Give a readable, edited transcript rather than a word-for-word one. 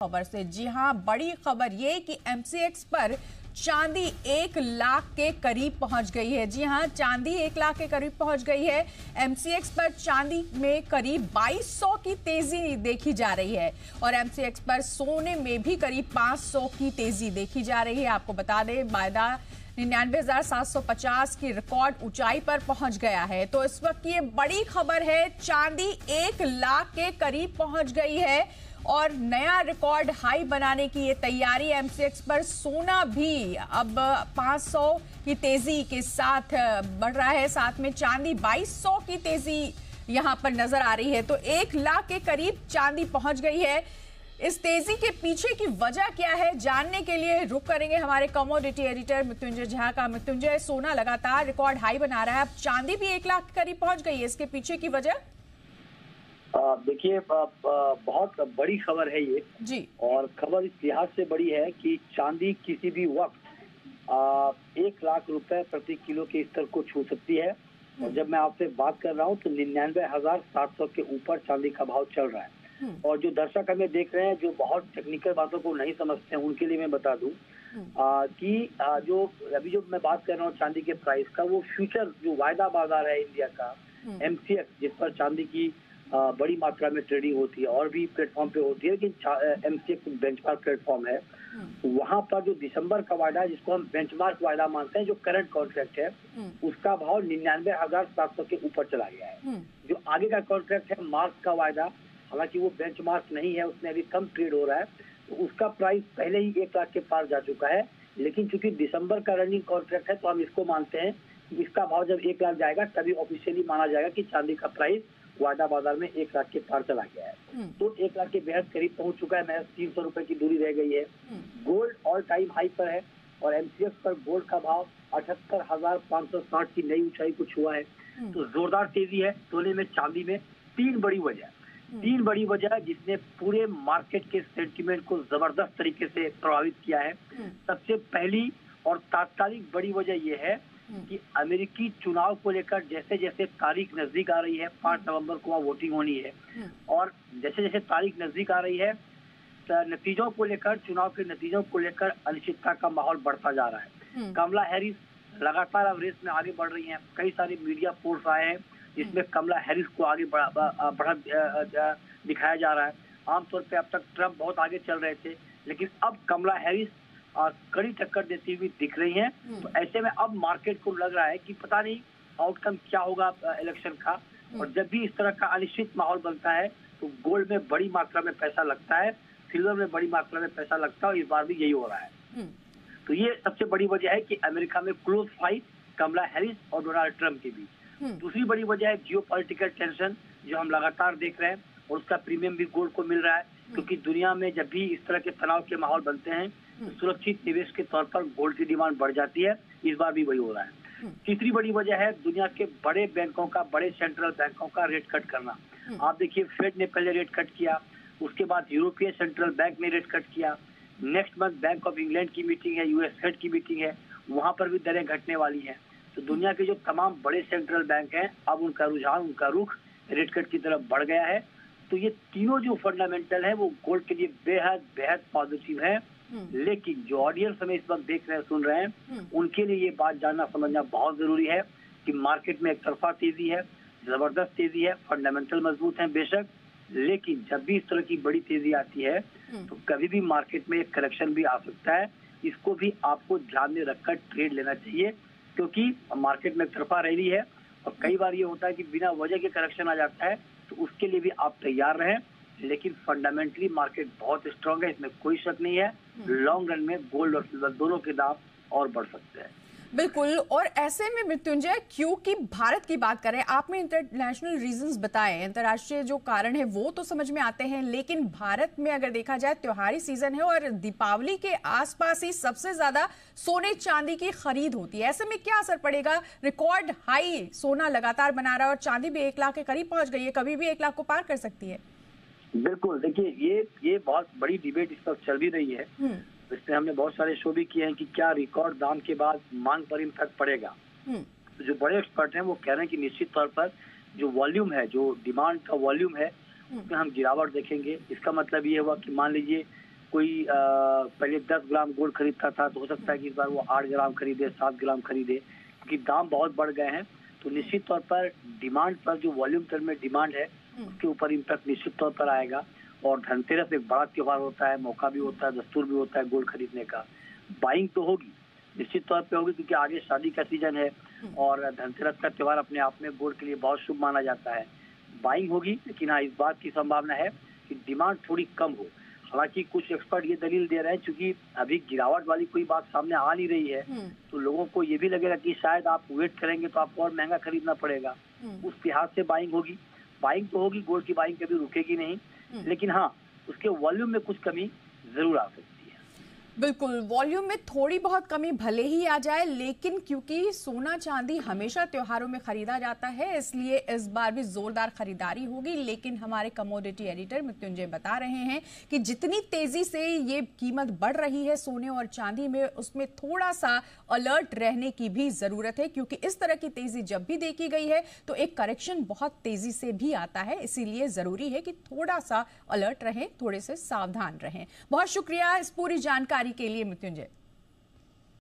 खबर से। जी हां, बड़ी खबर ये कि एमसीएक्स पर चांदी 1 लाख के करीब पहुंच गई है। जी हां, चांदी 1 लाख के करीब पहुंच गई है। एमसीएक्स पर चांदी में करीब 2200 की तेजी देखी जा रही है और एमसीएक्स पर सोने में भी करीब 500 की तेजी देखी जा रही है। आपको बता दें, वायदा 99,750 की रिकॉर्ड ऊंचाई पर पहुंच गया है। तो इस वक्त ये बड़ी खबर है, चांदी 1 लाख के करीब पहुंच गई है और नया रिकॉर्ड हाई बनाने की ये तैयारी। एमसीएक्स पर सोना भी अब 500 की तेजी के साथ बढ़ रहा है, साथ में चांदी 2200 की तेजी यहां पर नजर आ रही है। तो 1 लाख के करीब चांदी पहुंच गई है। इस तेजी के पीछे की वजह क्या है, जानने के लिए रुक करेंगे हमारे कमोडिटी एडिटर मृत्युंजय झा का। मृत्युंजय, सोना लगातार रिकॉर्ड हाई बना रहा है, अब चांदी भी 1 लाख के करीब पहुंच गई है, इसके पीछे की वजह? देखिए, बहुत बड़ी खबर है ये जी। और खबर इस लिहाज से बड़ी है कि चांदी किसी भी वक्त 1 लाख रुपए प्रति किलो के स्तर को छू सकती है। और जब मैं आपसे बात कर रहा हूँ तो 99,700 के ऊपर चांदी का भाव चल रहा है। और जो दर्शक हमें देख रहे हैं, जो बहुत टेक्निकल बातों को नहीं समझते हैं, उनके लिए मैं बता दूं कि जो अभी जो मैं बात कर रहा हूँ चांदी के प्राइस का, वो फ्यूचर जो वायदा बाजार है इंडिया का, एमसीएक्स, जिस पर चांदी की बड़ी मात्रा में ट्रेडिंग होती है और भी प्लेटफॉर्म पे होती है, लेकिन एमसीएक्स बेंचमार्क प्लेटफॉर्म है। वहां पर जो दिसंबर का वायदा है, जिसको हम बेंचमार्क वायदा मानते हैं, जो करंट कॉन्ट्रैक्ट है, उसका भाव 99,700 के ऊपर चला गया है। जो आगे का कॉन्ट्रैक्ट है, मार्च का वायदा, हालांकि वो बेंचमार्क नहीं है, उसमें अभी कम ट्रेड हो रहा है, तो उसका प्राइस पहले ही 1 लाख के पार जा चुका है। लेकिन चूंकि दिसंबर का रनिंग कॉन्ट्रैक्ट है, तो हम इसको मानते हैं कि इसका भाव जब 1 लाख जाएगा तभी ऑफिशियली माना जाएगा कि चांदी का प्राइस वायदा बाजार में 1 लाख के पार चला गया है। तो 1 लाख के बेहद करीब पहुंच चुका है, महज 300 रुपए की दूरी रह गई है। गोल्ड ऑल टाइम हाई पर है और एमसीएक्स पर गोल्ड का भाव 78,560 की नई ऊंचाई को छुआ है। तो जोरदार तेजी है सोने में, चांदी में। तीन बड़ी वजह जिसने पूरे मार्केट के सेंटिमेंट को जबरदस्त तरीके से प्रभावित किया है। सबसे पहली और तात्कालिक बड़ी वजह यह है कि अमेरिकी चुनाव को लेकर जैसे जैसे तारीख नजदीक आ रही है, 5 नवंबर को वहाँ वोटिंग होनी है, और जैसे जैसे तारीख नजदीक आ रही है, नतीजों को लेकर, चुनाव के नतीजों को लेकर अनिश्चितता का माहौल बढ़ता जा रहा है। कमला हैरिस लगातार अब रेस में आगे बढ़ रही हैं। कई सारे मीडिया पोल्स आए हैं जिसमें कमला हैरिस को आगे बढ़ा दिखाया जा रहा है। आमतौर पे अब तक ट्रंप बहुत आगे चल रहे थे, लेकिन अब कमला हैरिस कड़ी टक्कर देती हुई दिख रही हैं। तो ऐसे में अब मार्केट को लग रहा है कि पता नहीं आउटकम क्या होगा इलेक्शन का। और जब भी इस तरह का अनिश्चित माहौल बनता है तो गोल्ड में बड़ी मात्रा में पैसा लगता है, सिल्वर में बड़ी मात्रा में पैसा लगता है, और इस बार भी यही हो रहा है। तो ये सबसे बड़ी वजह है कि अमेरिका में क्लोज फाइट कमला हैरिस और डोनाल्ड ट्रंप के बीच। दूसरी बड़ी वजह है जियोपॉलिटिकल टेंशन, जो हम लगातार देख रहे हैं, और उसका प्रीमियम भी गोल्ड को मिल रहा है, क्योंकि दुनिया में जब भी इस तरह के तनाव के माहौल बनते हैं तो सुरक्षित निवेश के तौर पर गोल्ड की डिमांड बढ़ जाती है। इस बार भी वही हो रहा है। तीसरी बड़ी वजह है दुनिया के बड़े बैंकों का, बड़े सेंट्रल बैंकों का रेट कट करना। आप देखिए, फेड ने पहले रेट कट किया, उसके बाद यूरोपीय सेंट्रल बैंक ने रेट कट किया। Next month bank of England की मीटिंग है, यूएस फेड की मीटिंग है, वहां पर भी दरें घटने वाली हैं। तो दुनिया के जो तमाम बड़े सेंट्रल बैंक हैं, अब उनका रुझान, उनका रुख रेट कट की तरफ बढ़ गया है। तो ये तीनों जो फंडामेंटल है वो गोल्ड के लिए बेहद बेहद पॉजिटिव है। लेकिन जो ऑडियंस हमें इस वक्त देख रहे हैं, सुन रहे हैं, उनके लिए ये बात जानना समझना बहुत जरूरी है कि मार्केट में एक तरफा तेजी है, जबरदस्त तेजी है, फंडामेंटल मजबूत है बेशक, लेकिन जब भी इस तरह की बड़ी तेजी आती है तो कभी भी मार्केट में एक करेक्शन भी आ सकता है। इसको भी आपको ध्यान में रखकर ट्रेड लेना चाहिए, क्योंकि मार्केट में एक तरफा रैली है और कई बार ये होता है कि बिना वजह के करेक्शन आ जाता है। तो उसके लिए भी आप तैयार रहें। लेकिन फंडामेंटली मार्केट बहुत स्ट्रांग है, इसमें कोई शक नहीं है। लॉन्ग रन में गोल्ड और सिल्वर दोनों के दाम और बढ़ सकते हैं। बिल्कुल। और ऐसे में मृत्युंजय, क्योंकि भारत की बात करें, आपने इंटरनेशनल रीजंस बताए, अंतर्राष्ट्रीय जो कारण है वो तो समझ में आते हैं, लेकिन भारत में अगर देखा जाए त्योहारी सीजन है और दीपावली के आसपास ही सबसे ज्यादा सोने चांदी की खरीद होती है। ऐसे में क्या असर पड़ेगा? रिकॉर्ड हाई सोना लगातार बना रहा है और चांदी भी 1 लाख के करीब पहुंच गई है, कभी भी 1 लाख को पार कर सकती है। बिल्कुल, देखिए ये बहुत बड़ी डिबेट इस वक्त चल भी रही है। इसमें हमने बहुत सारे शो भी किए हैं कि क्या रिकॉर्ड दाम के बाद मांग पर इम्पैक्ट पड़ेगा। तो जो बड़े एक्सपर्ट हैं वो कह रहे हैं कि निश्चित तौर पर जो वॉल्यूम है, जो डिमांड का वॉल्यूम है, उसमें हम गिरावट देखेंगे। इसका मतलब ये हुआ कि मान लीजिए कोई पहले 10 ग्राम गोल्ड खरीदता था तो हो सकता है कि इस बार वो 8 ग्राम खरीदे, 7 ग्राम खरीदे, क्योंकि दाम बहुत बढ़ गए हैं। तो निश्चित तौर पर डिमांड पर, जो वॉल्यूम टर्म में डिमांड है उसके ऊपर इम्पैक्ट निश्चित तौर पर आएगा। और धनतेरस एक बड़ा त्योहार होता है, मौका भी होता है, दस्तूर भी होता है गोल्ड खरीदने का। बाइंग तो होगी, निश्चित तौर पे होगी, क्योंकि आगे शादी का सीजन है और धनतेरस का त्योहार अपने आप में गोल्ड के लिए बहुत शुभ माना जाता है। बाइंग होगी, लेकिन हाँ, इस बात की संभावना है कि डिमांड थोड़ी कम हो। हालांकि कुछ एक्सपर्ट ये दलील दे रहे हैं, क्योंकि अभी गिरावट वाली कोई बात सामने आ नहीं रही है, तो लोगों को ये भी लगेगा कि शायद आप वेट करेंगे तो आपको और महंगा खरीदना पड़ेगा। उस लिहाज से बाइंग होगी। बाइंग तो होगी, गोल्ड की बाइंग कभी रुकेगी नहीं, लेकिन हाँ, उसके वॉल्यूम में कुछ कमी जरूर आ सकती है। बिल्कुल, वॉल्यूम में थोड़ी बहुत कमी भले ही आ जाए, लेकिन क्योंकि सोना चांदी हमेशा त्योहारों में खरीदा जाता है, इसलिए इस बार भी जोरदार खरीदारी होगी। लेकिन हमारे कमोडिटी एडिटर मृत्युंजय बता रहे हैं कि जितनी तेजी से ये कीमत बढ़ रही है सोने और चांदी में, उसमें थोड़ा सा अलर्ट रहने की भी जरूरत है, क्योंकि इस तरह की तेजी जब भी देखी गई है तो एक करेक्शन बहुत तेजी से भी आता है। इसीलिए जरूरी है कि थोड़ा सा अलर्ट रहें, थोड़े से सावधान रहें। बहुत शुक्रिया इस पूरी जानकारी के लिए मृत्युंजय।